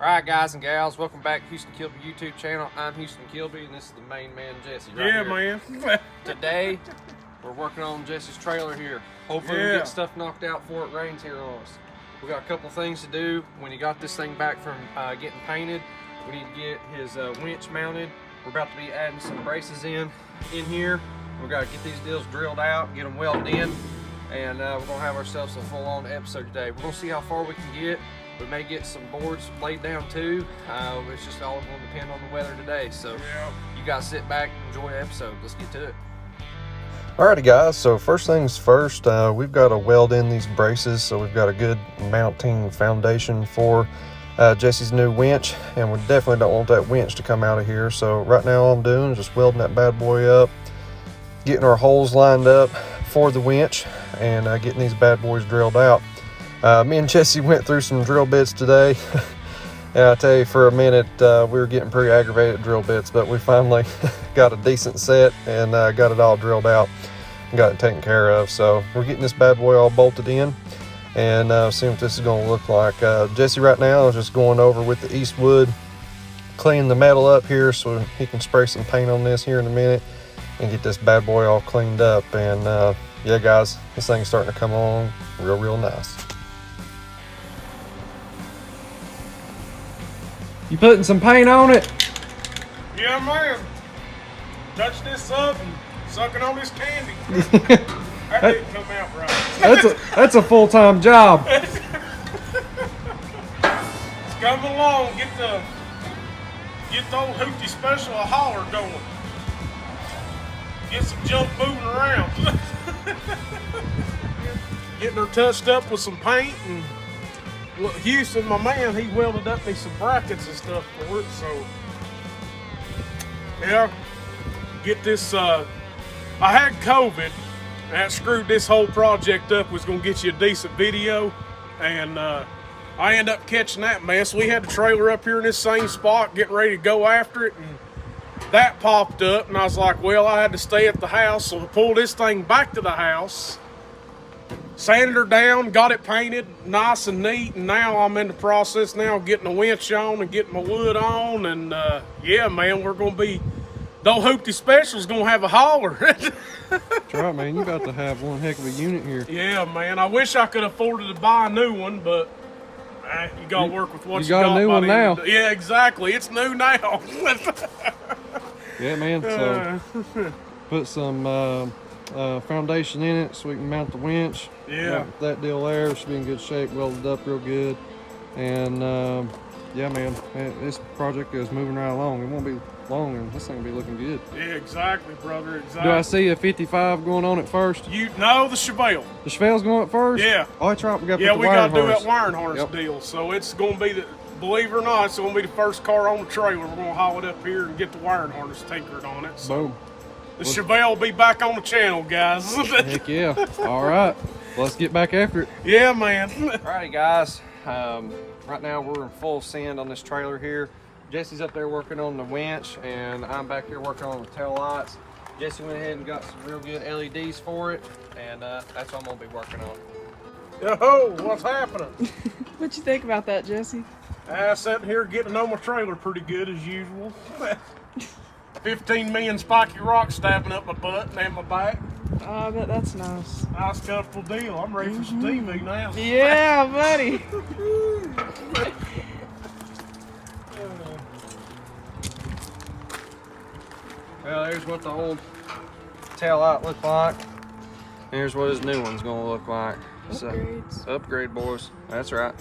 Alright guys and gals, welcome back to Houston Kilby YouTube channel. I'm Houston Kilby and this is the main man Jesse right here. Man. Today, we're working on Jesse's trailer here. Hopefully we get stuff knocked out before it rains here on us. We got a couple things to do. When he got this thing back from getting painted, we need to get his winch mounted. We're about to be adding some braces in here. We've got to get these deals drilled out, get them welded in, and we're going to have ourselves a full-on episode today. We're going to see how far we can get. We may get some boards laid down too. It's just all going to depend on the weather today. So you guys sit back and enjoy the episode. Let's get to it. Alrighty guys, so first things first, we've got to weld in these braces so we've got a good mounting foundation for Jesse's new winch, and we definitely don't want that winch to come out of here. So right now all I'm doing is just welding that bad boy up, getting our holes lined up for the winch, and getting these bad boys drilled out. Me and Jesse went through some drill bits today. And I tell you, for a minute, we were getting pretty aggravated at drill bits, but we finally got a decent set and got it all drilled out and got it taken care of. So we're getting this bad boy all bolted in and seeing what this is going to look like. Jesse right now is just going over with the Eastwood, cleaning the metal up here so he can spray some paint on this here in a minute and get this bad boy all cleaned up. And yeah guys, this thing's starting to come along real nice. You putting some paint on it? Yeah, man. Touch this up and sucking on this candy. That didn't come out right. That's a full-time job. It's coming along. Get the old Hoopty Special a holler going. Get some junk moving around. Getting her touched up with some paint, and look, Houston, my man, he welded up me some brackets and stuff for it, so yeah, get this, I had COVID, and that screwed this whole project up. Was gonna get you a decent video, and I ended up catching that mess. We had the trailer up here in this same spot, getting ready to go after it, and that popped up, and I was like, well, I had to stay at the house, so I pulled this thing back to the house, sanded her down, got it painted nice and neat, and now I'm in the process now of getting the winch on and getting my wood on, and yeah, man, we're gonna be, the old Hoopty Special's gonna have a holler. That's right, man, you about to have one heck of a unit here. Yeah, man, I wish I could afford to buy a new one, but you gotta work with what you got. You got a new one now. Yeah, exactly, it's new now. Yeah, man, so put some foundation in it so we can mount the winch. Yeah, that deal there should be in good shape, welded up real good, and yeah, man, this project is moving right along. It won't be long and this thing will be looking good. Yeah, exactly, brother, exactly. Do I see a 55 going on at first? No, the Chevelle. The Chevelle's going at first? Yeah. Oh, that's right, we got to we got to do that wiring harness deal. So it's going to be, believe it or not, it's going to be the first car on the trailer. We're going to haul it up here and get the wiring harness tinkered on it. So boom. The Chevelle will be back on the channel, guys. Heck yeah. All right. Let's get back after it. Yeah, man. Alrighty guys, right now we're in full send on this trailer here. Jesse's up there working on the winch and I'm back here working on the tail lights. Jesse went ahead and got some real good LEDs for it, and that's what I'm gonna be working on. Yo, what's happening? What you think about that, Jesse? Sitting here getting to know my trailer pretty good as usual. 15 million spiky rocks stabbing up my butt and my back. I bet that's nice. Nice, comfortable deal. I'm ready for some TV now. Yeah, buddy. Well, there's what the old tail light looked like. Here's what his new one's gonna look like. Upgrades. So, upgrade, boys. That's right.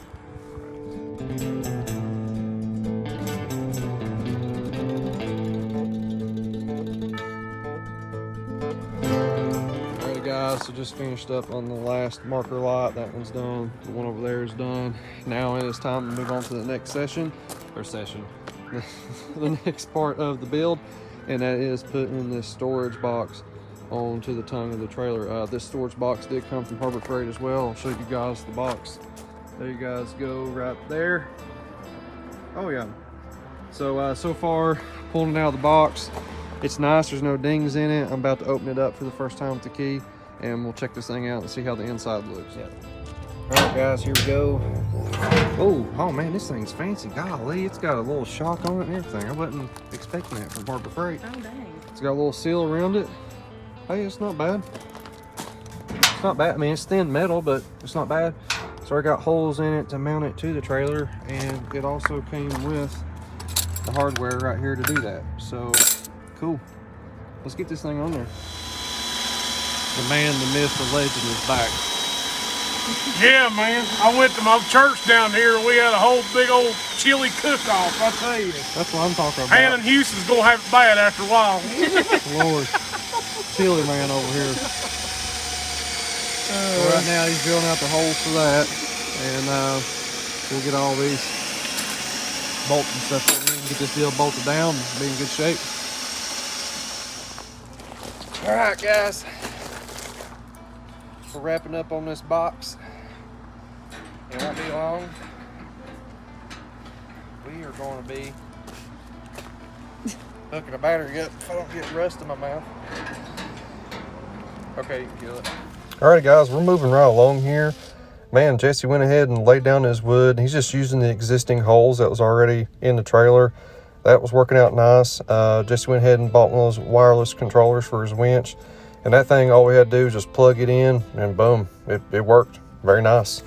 Alright guys, so just finished up on the last marker light. That one's done. The one over there is done. Now it is time to move on to the next session. The next part of the build, and that is putting this storage box onto the tongue of the trailer. This storage box did come from Harbor Freight as well. I'll show you guys the box. There you guys go, right there. Oh yeah. So so far, pulling it out of the box, it's nice. There's no dings in it. I'm about to open it up for the first time with the key, and we'll check this thing out and see how the inside looks. Yep. Alright guys, here we go. Oh man, this thing's fancy. Golly, it's got a little shock on it and everything. I wasn't expecting that from Harbor Freight. Oh, dang. It's got a little seal around it. Hey, it's not bad. It's not bad. I mean, it's thin metal, but it's not bad. So I got holes in it to mount it to the trailer, and it also came with the hardware right here to do that. So, cool. Let's get this thing on there. The man, the myth, the legend is back. Yeah, man. I went to my church down here and we had a whole big old chili cook-off, I tell you. That's what I'm talking about. Hannon Houston's gonna have it bad after a while. Lord. Chili man over here. So right now he's drilling out the holes for that. And we'll get all these bolts and stuff in here and get this deal bolted down and be in good shape. Alright guys. We're wrapping up on this box. It won't be long. We are going to be hooking a battery up if I don't get rust in my mouth. Okay, you can kill it. Alrighty guys, we're moving right along here. Man, Jesse went ahead and laid down his wood. He's just using the existing holes that was already in the trailer. That was working out nice. Jesse went ahead and bought one of those wireless controllers for his winch. And that thing, all we had to do was just plug it in and boom, it worked. Very nice.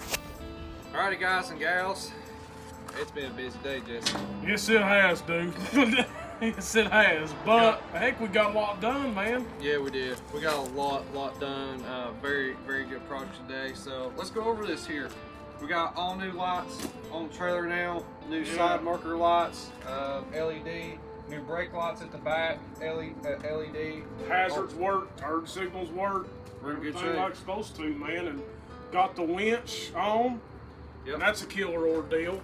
Alrighty guys and gals, it's been a busy day, Jesse. Yes, it has, dude. Yes, it has. But heck, we got a lot done, man. Yeah, we did. We got a lot done. Very good project today. So let's go over this here. We got all new lights on the trailer now. New side marker lights, LED. New brake lights at the back, LED. Hazards work, turn signals work. We're in good Everything shape. like it's supposed to, man. And got the winch on. Yep. And that's a killer ordeal.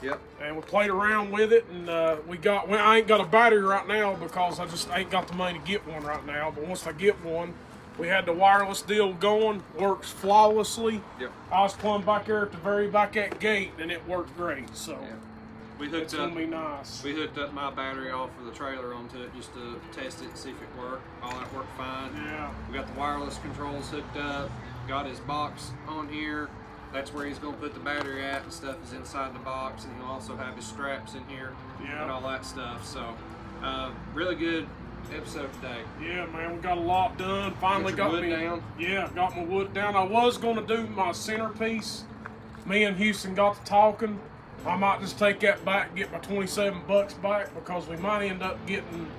Yep. And we played around with it, and I ain't got a battery right now because I just ain't got the money to get one right now. But once I get one, we had the wireless deal going, works flawlessly. Yep. I was plumb back there at the very back at gate, and it worked great. So We it's gonna be nice. We hooked up my battery off of the trailer onto it just to test it and see if it worked. All that worked fine. Yeah. We got the wireless controls hooked up. Got his box on here. That's where he's gonna put the battery at, and stuff is inside the box, and he'll also have his straps in here and all that stuff. So, really good episode today. Yeah, man, we got a lot done. Finally got wood me down. Yeah, got my wood down. I was gonna do my centerpiece. Me and Houston got to talking. I might just take that back and get my $27 back because we might end up getting,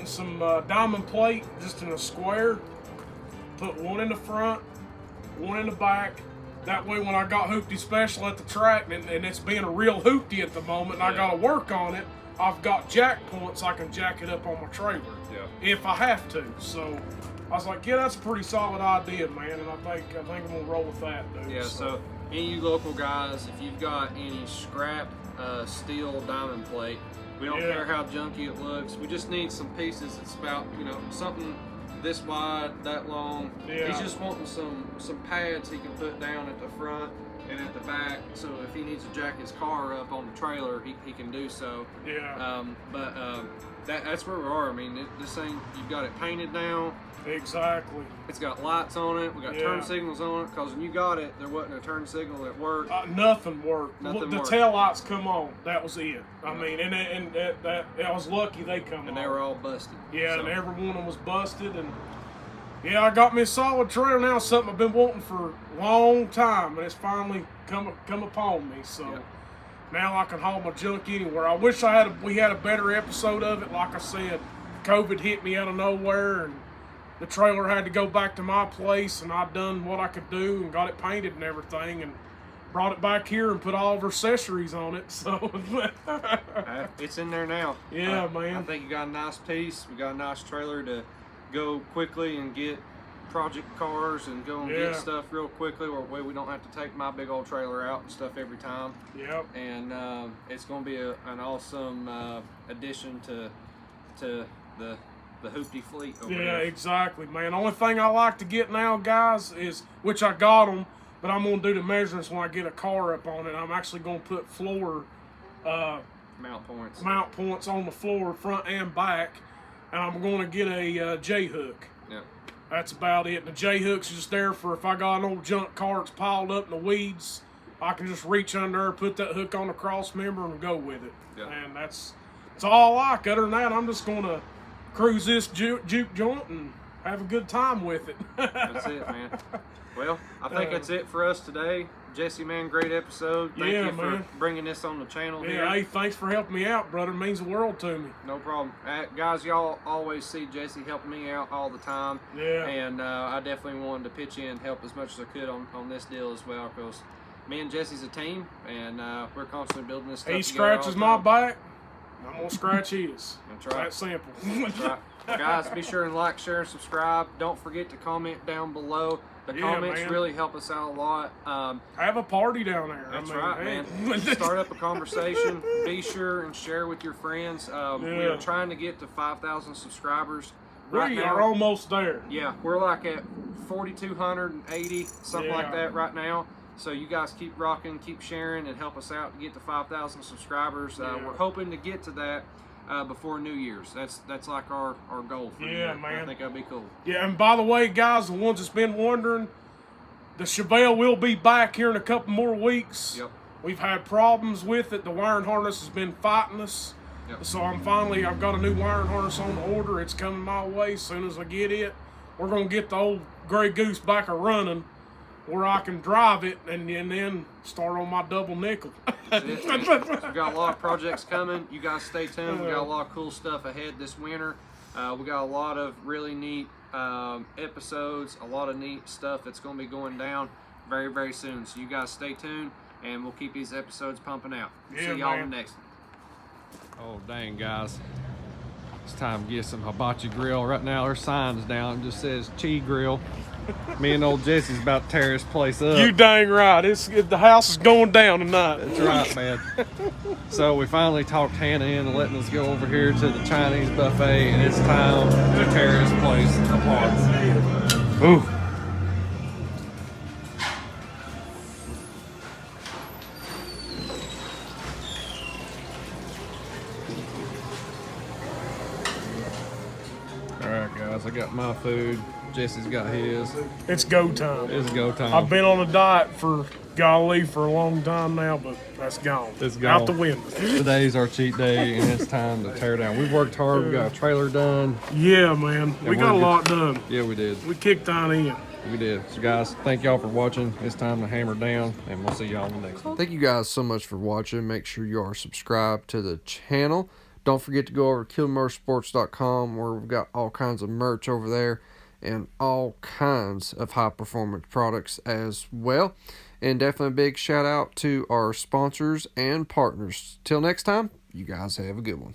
some diamond plate just in a square. Put one in the front, one in the back. That way when I got hoopty special at the track, and it's being a real hoopty at the moment, and I gotta work on it, I've got jack points I can jack it up on my trailer if I have to. So I was like, yeah, that's a pretty solid idea, man, and I think I'm gonna roll with that, dude. Yeah, so any of you local guys, if you've got any scrap steel diamond plate, we don't care how junky it looks. We just need some pieces that's about, something this wide, that long. He's just wanting some pads he can put down at the front and at the back, so if he needs to jack his car up on the trailer, he can do so. That's where we are. I mean, this thing, you've got it painted now. Exactly. It's got lights on it. We got turn signals on it, because when you got it, there wasn't a turn signal that worked. Nothing worked. Nothing the worked. tail lights come on. That was it. I mean, and I was lucky they come on. And they were all busted. Yeah, so. and every one of them was busted. And yeah, I got me a solid trailer now. Something I've been wanting for a long time, and it's finally come upon me. So now I can haul my junk anywhere. I wish we had a better episode of it. Like I said, COVID hit me out of nowhere, and the trailer had to go back to my place, and I'd done what I could do and got it painted and everything, and brought it back here and put all of our accessories on it. So it's in there now. Yeah, man. I think you got a nice piece. We got a nice trailer to go quickly and get project cars and go and get stuff real quickly, or way we don't have to take my big old trailer out and stuff every time. Yep. And it's going to be an awesome addition to the hoopty fleet over there. Yeah, exactly, man. The only thing I like to get now, guys, is, which I got them, but I'm going to do the measurements when I get a car up on it. I'm actually going to put floor mount points on the floor, front and back, and I'm going to get a J-hook. Yeah. That's about it. And the J-hook's just there for if I got an old junk car that's piled up in the weeds, I can just reach under there, put that hook on the cross member, and go with it. Yeah. And that's all I like. Other than that, I'm just going to cruise this juke joint and have a good time with it. That's it, man. Well, I think that's it for us today. Jesse, man, great episode. Thank you for bringing this on the channel here. Hey, thanks for helping me out, brother. It means the world to me. No problem. Guys, y'all always see Jesse helping me out all the time. Yeah. And I definitely wanted to pitch in and help as much as I could on this deal as well, because me and Jesse's a team, and we're constantly building this stuff He together all scratches the my time. back, I'm going to scratch his. That's right. That simple. That's right. Guys, be sure and like, share, and subscribe. Don't forget to comment down below. The comments really help us out a lot. Have a party down there. That's right, man. Start up a conversation. Be sure and share with your friends. We are trying to get to 5,000 subscribers. Right We now, are almost there. Yeah, we're like at 4,280, something like that right now. So you guys keep rocking, keep sharing, and help us out to get to 5,000 subscribers. We're hoping to get to that before New Year's. That's like our goal for the year. Man. I think that'd be cool. Yeah, and by the way, guys, the ones that's been wondering, the Chevelle will be back here in a couple more weeks. Yep. We've had problems with it. The wiring harness has been fighting us. Yep. So I've got a new wiring harness on order. It's coming my way. As soon as I get it, we're going to get the old Grey Goose back a running where I can drive it and then start on my double nickel. That's it, man. So we've got a lot of projects coming. You guys stay tuned. We got a lot of cool stuff ahead this winter. We got a lot of really neat episodes, a lot of neat stuff that's going to be going down very, very soon. So you guys stay tuned, and we'll keep these episodes pumping out. See y'all in the next one. Oh, dang, guys. It's time to get some hibachi grill. Right now, our sign's down. It just says Chi Grill. Me and old Jesse's about to tear this place up. You dang right. The house is going down tonight. That's right, man. So we finally talked Hannah into letting us go over here to the Chinese buffet, and it's time to tear this place apart. Ooh. All right, guys, I got my food. Jesse's got his. It's go time. It's go time. I've been on a diet for a long time now, but that's gone. It's gone. Out the window. Today's our cheat day, and it's time to tear down. We've worked hard. We got a trailer done. Yeah, man. We got a lot done. Yeah, we did. We kicked on in. We did. So, guys, thank y'all for watching. It's time to hammer down, and we'll see y'all in the next one. Thank you guys so much for watching. Make sure you are subscribed to the channel. Don't forget to go over to KilmerSports.com, where we've got all kinds of merch over there and all kinds of high performance products as well. And definitely a big shout out to our sponsors and partners. Till next time, you guys have a good one.